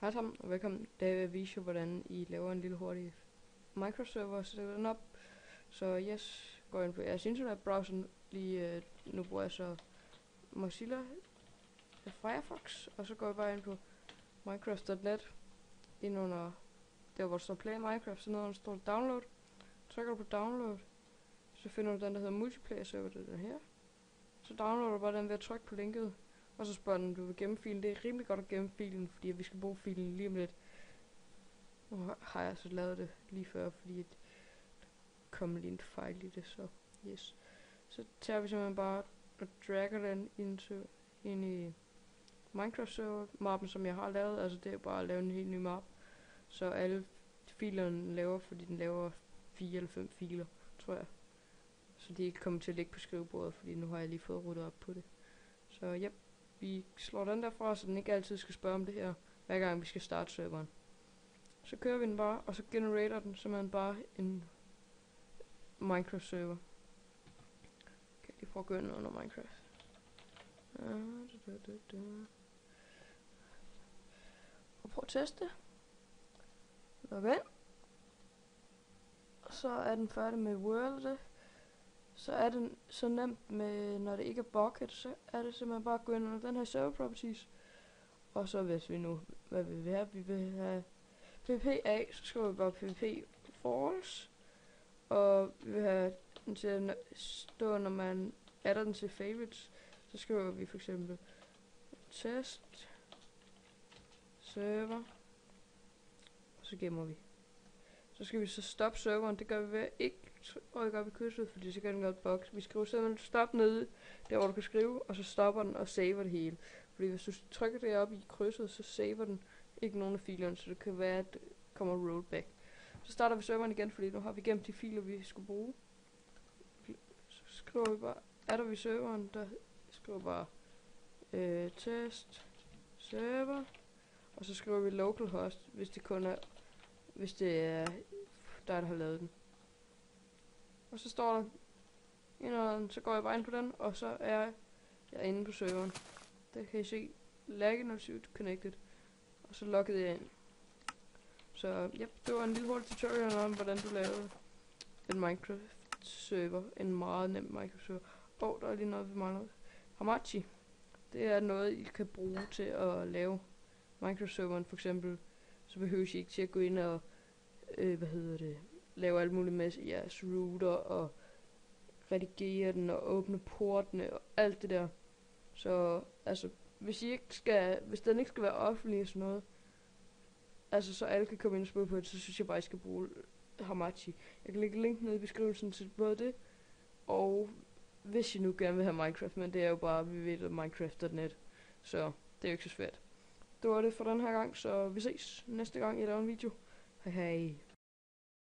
Hej sammen, og velkommen. I dag vil jeg vise jer, hvordan I laver en lille hurtig Minecraft-server og sætter den op. Så yes, går ind på jeres internetbrowser. Lige nu bruger jeg så Mozilla Firefox, og så går jeg bare ind på minecraft.net. Ind under der, hvor der står Play Minecraft, så nede står der Download. Trykker du på Download, så finder du den, der hedder Multiplayer Server, det er den her. Så downloader du bare den ved at trykke på linket. Og så spørger den, om du vil gemme filen. Det er rimelig godt at gemme filen, fordi vi skal bruge filen lige om lidt. Nu har jeg så lavet det lige før, fordi der kom lige en fejl i det, så yes. Så tager vi simpelthen bare og dragger den ind i Minecraft server mappen, som jeg har lavet. Altså det er bare at lave en helt ny map. Så alle filerne laver, fordi den laver 4 eller 5 filer, tror jeg. Så de ikke kommer til at ligge på skrivebordet, fordi nu har jeg lige fået ryddet op på det. Så ja. Vi slår den derfra, så den ikke altid skal spørge om det her, hver gang vi skal starte serveren. Så kører vi den bare, og så generater den simpelthen bare en Minecraft server. Kan jeg lige prøve at gå ind under Minecraft. Og prøv at teste. Log ind. Så er den færdig med World. Så er den så nemt med, når det ikke er bucket, så er det simpelthen bare at gå ind under den her server properties. Og så hvis vi nu, hvad vil vi have? Vi vil have PvP-A, så skriver vi bare PvP false. Og vi vil have den til at stå, når man adder den til favorites, så skriver vi for eksempel test server. Og så gemmer vi. Så skal vi så stoppe serveren. Det gør vi ved at ikke rykke op i krydset, fordi så kan den godt box. Vi skriver simpelthen stop nede, der hvor du kan skrive, og så stopper den og saver det hele. Fordi hvis du trykker det op i krydset, så saver den ikke nogen af filerne, så det kan være, at det kommer rollback. Så starter vi serveren igen, fordi nu har vi gemt de filer, vi skulle bruge. Så skriver vi bare, adder vi serveren, der skriver bare test server, og så skriver vi localhost, hvis det kun er, hvis det er dig, der har lavet den. Og så står der, så går jeg bare ind på den, og så er jeg inde på serveren. Der kan I se, lagget not connected, og så loggede jeg ind. Så ja, det var en lille hurtig tutorial om, hvordan du lavede en Minecraft server, en meget nem Minecraft server. Der er lige noget, vi mangler. Hamachi, det er noget, I kan bruge til at lave Minecraft serveren, for eksempel. Så behøver I ikke til at gå ind og, lave alt muligt med jeres router og redigere den og åbne portene og alt det der. Så altså, hvis den ikke skal være offentlig og sådan noget, altså så alle kan komme ind og spille på det, så synes jeg bare, I skal bruge Hamachi. Jeg kan lægge link nede i beskrivelsen til både det, og hvis I nu gerne vil have Minecraft, men det er jo bare, vi ved Minecraft.net, så det er jo ikke så svært. Det var det for den her gang, så vi ses næste gang, jeg laver en video. Hej hej.